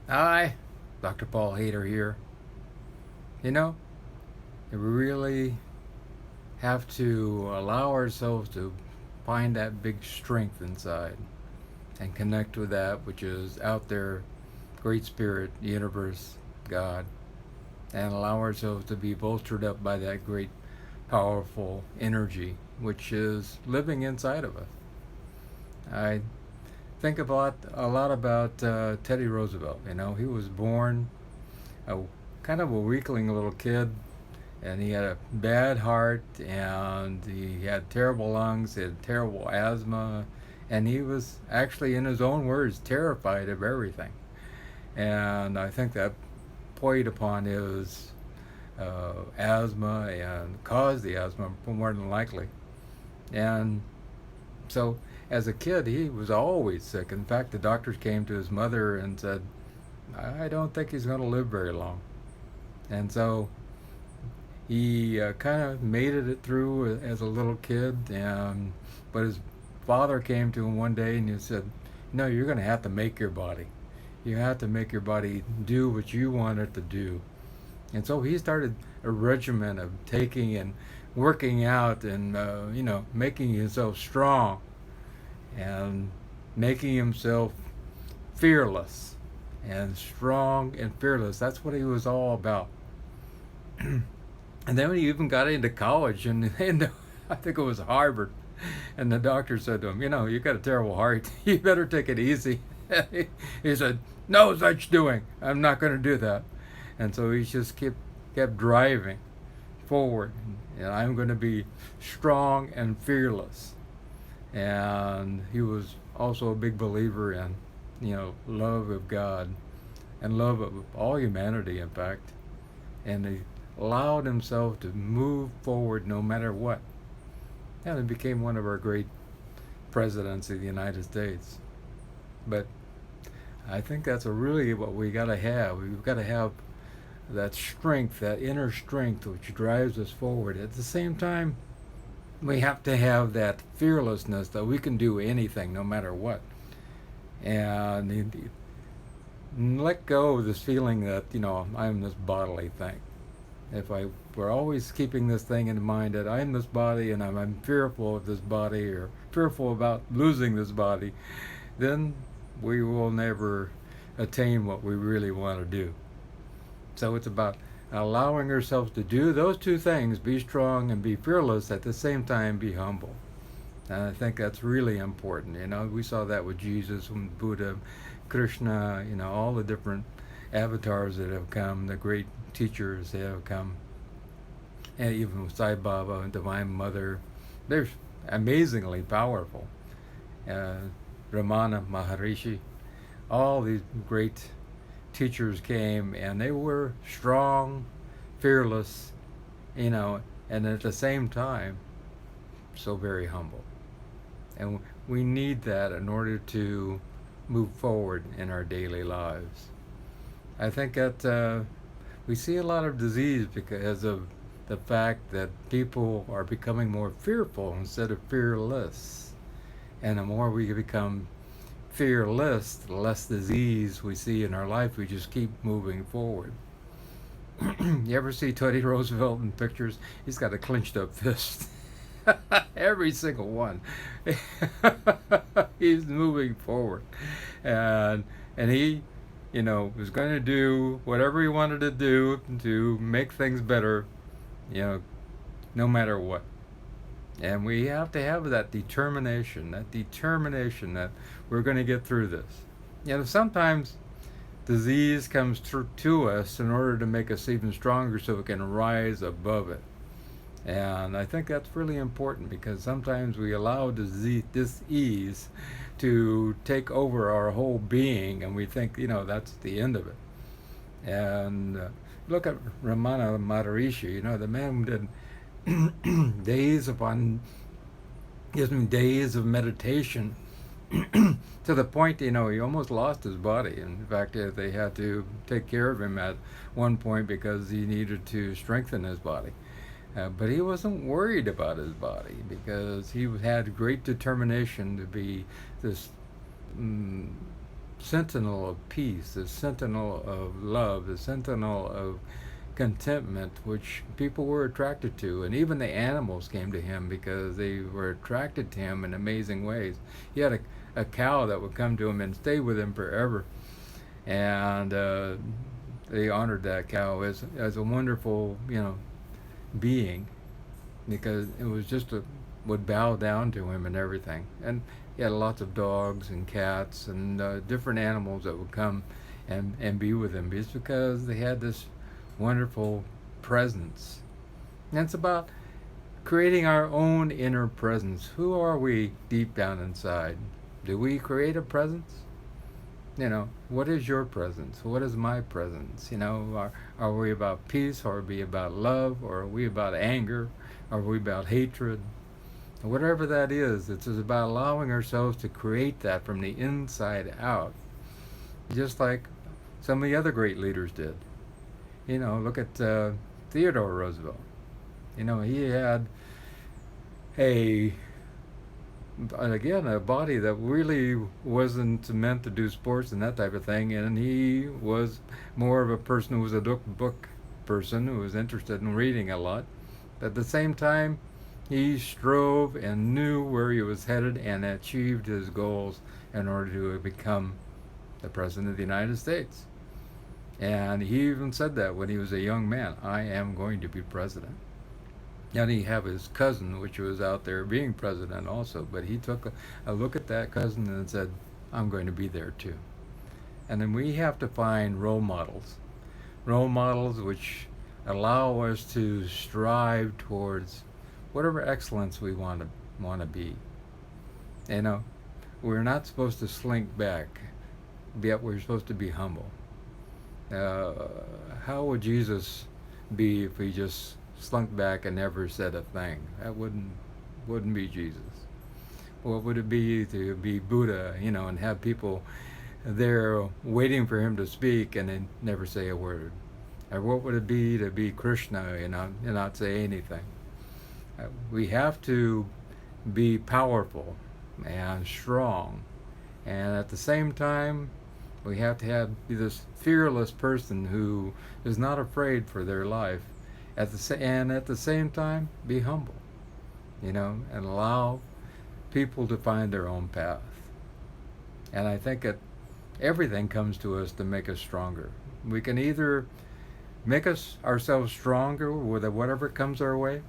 Hi, Dr. Paul Haider here. You know, we really have to allow ourselves to find that big strength inside and connect with that which is out there, Great Spirit, universe, God, and allow ourselves to be bolstered up by that great, powerful energy which is living inside of us. I think a lot about Teddy Roosevelt. He was born a kind of a weakling little kid, and he had a bad heart, and he had terrible lungs, he had terrible asthma, and he was actually, in his own words, terrified of everything. And I think that played upon his asthma and caused the asthma more than likely. And so, as a kid, he was always sick. In fact, the doctors came to his mother and said, "I don't think he's going to live very long." And so he kind of made it through as a little kid, and but his father came to him one day and he said, "No, you're going to have to make your body. You have to make your body do what you want it to do." And so he started a regimen of taking and working out and making himself strong and making himself fearless and strong and fearless. That's what he was all about. And then when he even got into college, and I think it was Harvard, and the doctor said to him, "You got a terrible heart. You better take it easy." He said, "No such doing. I'm not going to do that." And so he just kept driving forward. And I'm going to be strong and fearless. And he was also a big believer in, love of God and love of all humanity, in fact. And he allowed himself to move forward no matter what. And he became one of our great presidents of the United States. But I think that's really what we got to have. We've got to have that strength, that inner strength which drives us forward. At the same time, we have to have that fearlessness that we can do anything no matter what. And let go of this feeling that, I'm this bodily thing. If we're always keeping this thing in mind that I'm this body and I'm fearful of this body or fearful about losing this body, then we will never attain what we really want to do. So it's about allowing ourselves to do those two things, be strong and be fearless, at the same time be humble. And I think that's really important. We saw that with Jesus, with Buddha, Krishna, all the different avatars that have come, the great teachers that have come, and even with Sai Baba and Divine Mother. They're amazingly powerful. Uh, Ramana Maharishi, all these great teachers came and they were strong, fearless, and at the same time, so very humble. And we need that in order to move forward in our daily lives. I think that we see a lot of disease because of the fact that people are becoming more fearful instead of fearless. And the more we become fearless, the less disease we see in our life. We just keep moving forward. You ever see Teddy Roosevelt in pictures? He's got a clenched up fist. Every single one. He's moving forward. And he, was going to do whatever he wanted to do to make things better, no matter what. And we have to have that determination that we're going to get through this. Sometimes disease comes to us in order to make us even stronger so we can rise above it. And I think that's really important because sometimes we allow disease to take over our whole being and we think, that's the end of it. And look at Ramana Maharishi, the man did days upon days of meditation to the point he almost lost his body. In fact, they had to take care of him at one point because he needed to strengthen his body. But he wasn't worried about his body because he had great determination to be this sentinel of peace, the sentinel of love, the sentinel of contentment, which people were attracted to. And even the animals came to him because they were attracted to him in amazing ways. He had a cow that would come to him and stay with him forever. And they honored that cow as a wonderful, being, because it was just would bow down to him and everything. And he had lots of dogs and cats and different animals that would come and be with him, just because they had this wonderful presence. And it's about creating our own inner presence. Who are we deep down inside? Do we create a presence? What is your presence? What is my presence? Are we about peace? Or are we about love? Or are we about anger? Are we about hatred? Whatever that is, it's about allowing ourselves to create that from the inside out, just like some of the other great leaders did. Look at Theodore Roosevelt. He had a body that really wasn't meant to do sports and that type of thing, and he was more of a person who was a book person who was interested in reading a lot. But at the same time, he strove and knew where he was headed and achieved his goals in order to become the President of the United States. And he even said that when he was a young man, I am going to be president. And he have his cousin, which was out there being president also, but he took a look at that cousin and said, I'm going to be there too. And then we have to find role models which allow us to strive towards whatever excellence we want to be. We're not supposed to slink back, yet we're supposed to be humble. How would Jesus be if he just slunk back and never said a thing? That wouldn't be Jesus. What would it be to be Buddha, and have people there waiting for him to speak and then never say a word? Or what would it be to be Krishna and not say anything? We have to be powerful and strong, and at the same time we have to be this fearless person who is not afraid for their life, and at the same time be humble, and allow people to find their own path. And I think that everything comes to us to make us stronger. We can either make ourselves stronger with whatever comes our way,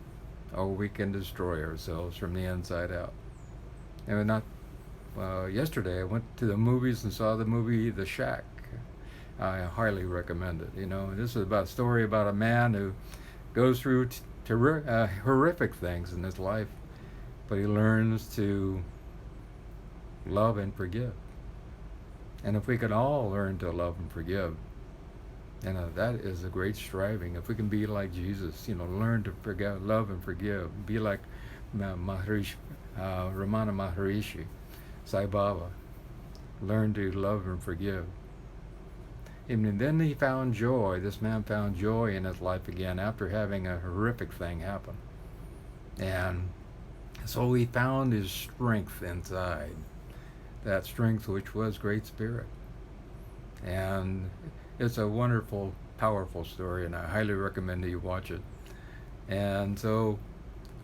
or we can destroy ourselves from the inside out. And yesterday I went to the movies and saw the movie The Shack. I highly recommend it. This is about a story about a man who goes through horrific things in his life, but he learns to love and forgive. And if we could all learn to love and forgive, that is a great striving. If we can be like Jesus, learn to forgive, love and forgive, be like Ramana Maharishi, Sai Baba, learn to love and forgive. And then he found joy. This man found joy in his life again after having a horrific thing happen. And so he found his strength inside, that strength which was Great Spirit. And it's a wonderful, powerful story, and I highly recommend that you watch it. And so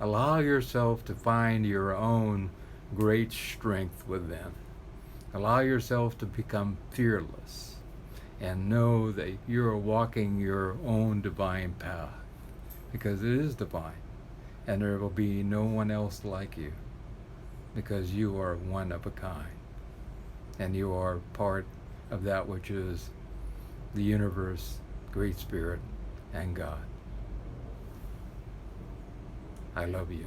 allow yourself to find your own great strength within. Allow yourself to become fearless and know that you're walking your own divine path, because it is divine, and there will be no one else like you, because you are one of a kind, and you are part of that which is the universe, Great Spirit, and God. I love you.